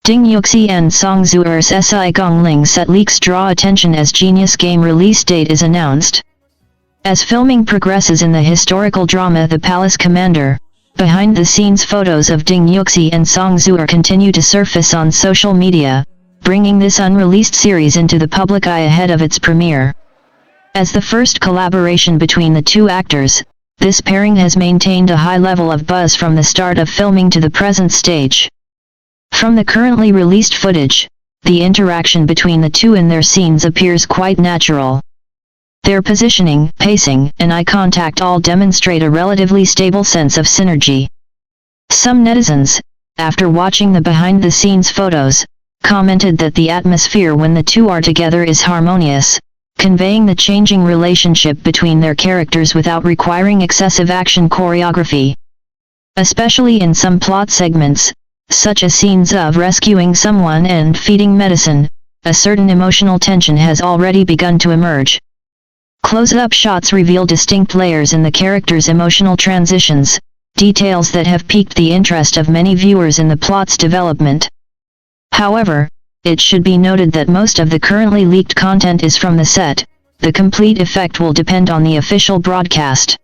Ding Yuxi and Song Zuer's SI Gong Ling set leaks draw attention as Genius game release date is announced. As filming progresses in the historical drama The Palace Commander, behind-the-scenes photos of Ding Yuxi and Song Zuer continue to surface on social media, bringing this unreleased series into the public eye ahead of its premiere. As the first collaboration between the two actors, this pairing has maintained a high level of buzz from the start of filming to the present stage. From the currently released footage, the interaction between the two in their scenes appears quite natural. Their positioning, pacing, and eye contact all demonstrate a relatively stable sense of synergy. Some netizens, after watching the behind-the-scenes photos, commented that the atmosphere when the two are together is harmonious, conveying the changing relationship between their characters without requiring excessive action choreography. Especially in some plot segments, such as scenes of rescuing someone and feeding medicine, a certain emotional tension has already begun to emerge. Close-up shots reveal distinct layers in the characters' emotional transitions, details that have piqued the interest of many viewers in the plot's development. However, it should be noted that most of the currently leaked content is from the set. The complete effect will depend on the official broadcast.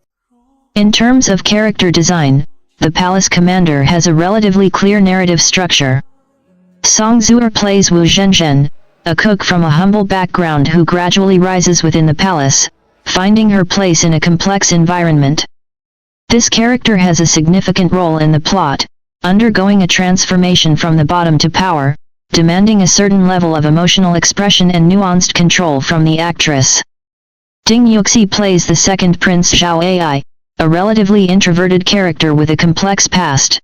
In terms of character design, The Palace Commander has a relatively clear narrative structure. Song Zuer plays Wu Zhenzhen, a cook from a humble background who gradually rises within the palace, finding her place in a complex environment. This character has a significant role in the plot, undergoing a transformation from the bottom to power, demanding a certain level of emotional expression and nuanced control from the actress. Ding Yuxi plays the second Prince Zhao Ai, a relatively introverted character with a complex past.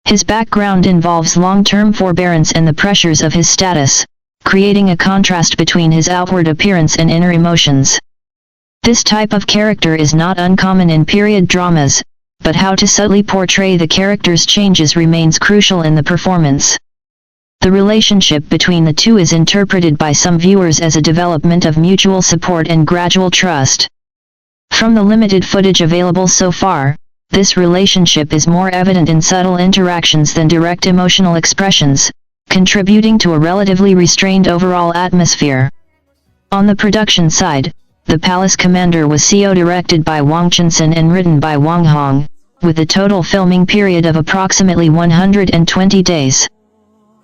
His background involves long-term forbearance and the pressures of his status, creating a contrast between his outward appearance and inner emotions. This type of character is not uncommon in period dramas, but how to subtly portray the character's changes remains crucial in the performance. The relationship between the two is interpreted by some viewers as a development of mutual support and gradual trust. From the limited footage available so far, this relationship is more evident in subtle interactions than direct emotional expressions, contributing to a relatively restrained overall atmosphere. On the production side, The Palace Commander was CEO-directed by Wang Chensen and written by Wang Hong, with a total filming period of approximately 120 days.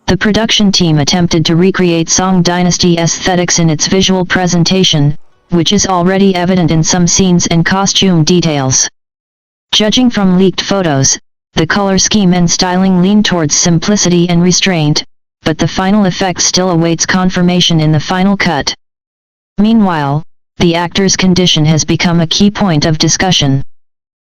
The production team attempted to recreate Song Dynasty aesthetics in its visual presentation, which is already evident in some scenes and costume details. Judging from leaked photos, the color scheme and styling lean towards simplicity and restraint, but the final effect still awaits confirmation in the final cut. Meanwhile, the actor's condition has become a key point of discussion.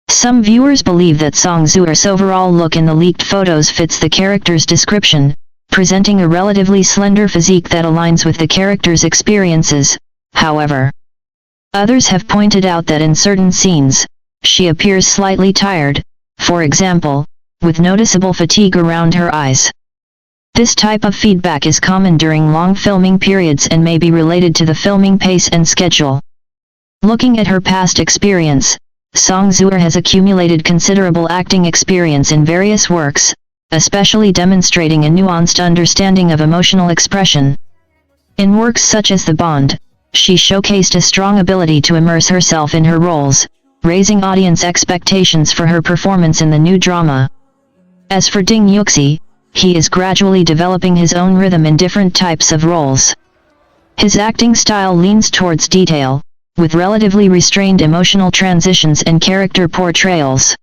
Some viewers believe that Song Zuer's overall look in the leaked photos fits the character's description, presenting a relatively slender physique that aligns with the character's experiences. However, others have pointed out that in certain scenes, she appears slightly tired, for example, with noticeable fatigue around her eyes. This type of feedback is common during long filming periods and may be related to the filming pace and schedule. Looking at her past experience, Song Zuer has accumulated considerable acting experience in various works, especially demonstrating a nuanced understanding of emotional expression. In works such as The Bond, she showcased a strong ability to immerse herself in her roles, raising audience expectations for her performance in the new drama. As for Ding Yuxi, he is gradually developing his own rhythm in different types of roles. His acting style leans towards detail, with relatively restrained emotional transitions and character portrayals.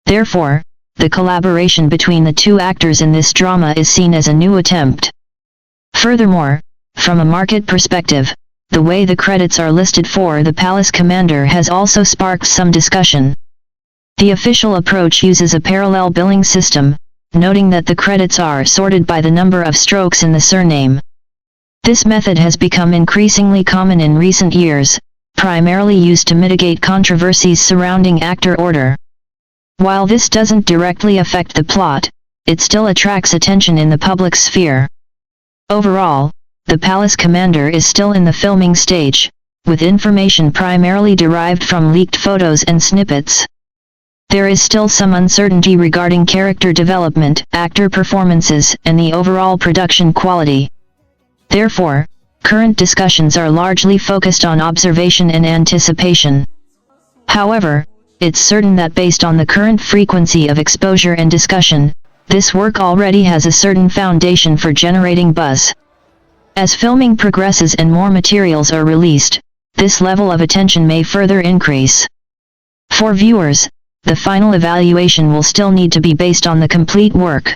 Therefore, the collaboration between the two actors in this drama is seen as a new attempt. Furthermore, from a market perspective, the way the credits are listed for The Palace Commander has also sparked some discussion. The official approach uses a parallel billing system, noting that the credits are sorted by the number of strokes in the surname. This method has become increasingly common in recent years, primarily used to mitigate controversies surrounding actor order. While this doesn't directly affect the plot, it still attracts attention in the public sphere. Overall, The Palace Commander is still in the filming stage, with information primarily derived from leaked photos and snippets. There is still some uncertainty regarding character development, actor performances, and the overall production quality. Therefore, current discussions are largely focused on observation and anticipation. However, it's certain that based on the current frequency of exposure and discussion, this work already has a certain foundation for generating buzz. As filming progresses and more materials are released, this level of attention may further increase. For viewers, the final evaluation will still need to be based on the complete work.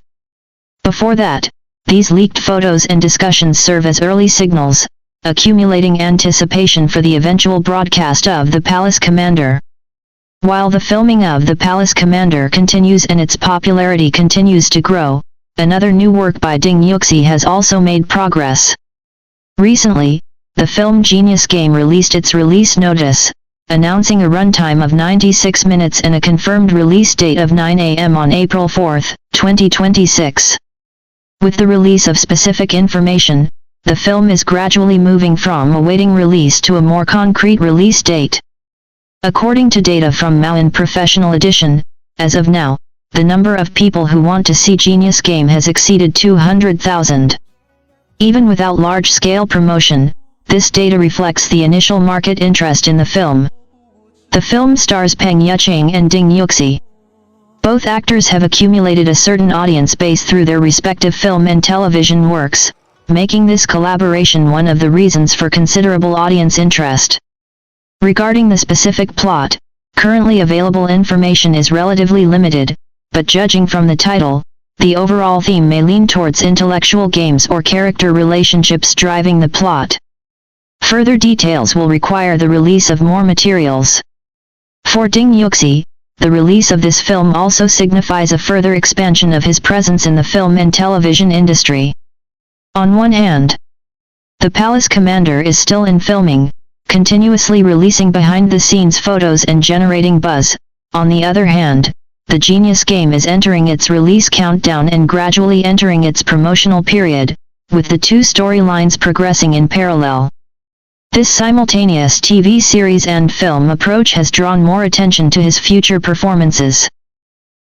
Before that, these leaked photos and discussions serve as early signals, accumulating anticipation for the eventual broadcast of The Palace Commander. While the filming of The Palace Commander continues and its popularity continues to grow, another new work by Ding Yuxi has also made progress. Recently, the film Genius Game released its release notice, announcing a runtime of 96 minutes and a confirmed release date of 9 a.m. on April 4, 2026. With the release of specific information, the film is gradually moving from awaiting release to a more concrete release date. According to data from Maoin Professional Edition, as of now, the number of people who want to see Genius Game has exceeded 200,000. Even without large-scale promotion, this data reflects the initial market interest in the film. The film stars Peng Yucheng and Ding Yuxi. Both actors have accumulated a certain audience base through their respective film and television works, making this collaboration one of the reasons for considerable audience interest. Regarding the specific plot, currently available information is relatively limited, but judging from the title, the overall theme may lean towards intellectual games or character relationships driving the plot. Further details will require the release of more materials. For Ding Yuxi, the release of this film also signifies a further expansion of his presence in the film and television industry. On one hand, The Palace Commander is still in filming, continuously releasing behind-the-scenes photos and generating buzz. On the other hand, the Genius Game is entering its release countdown and gradually entering its promotional period, with the two storylines progressing in parallel. This simultaneous TV series and film approach has drawn more attention to his future performances.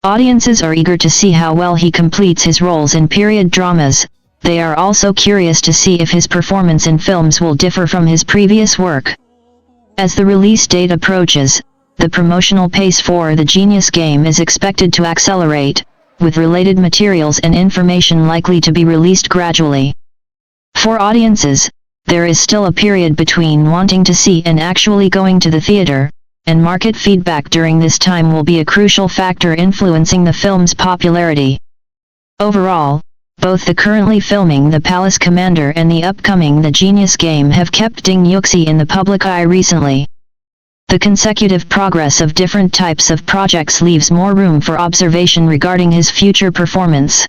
Audiences are eager to see how well he completes his roles in period dramas. They are also curious to see if his performance in films will differ from his previous work. As the release date approaches, the promotional pace for the Genius Game is expected to accelerate, with related materials and information likely to be released gradually. For audiences, there is still a period between wanting to see and actually going to the theater, and market feedback during this time will be a crucial factor influencing the film's popularity. Overall, both the currently filming The Palace Commander and the upcoming The Genius Game have kept Ding Yuxi in the public eye recently. The consecutive progress of different types of projects leaves more room for observation regarding his future performance.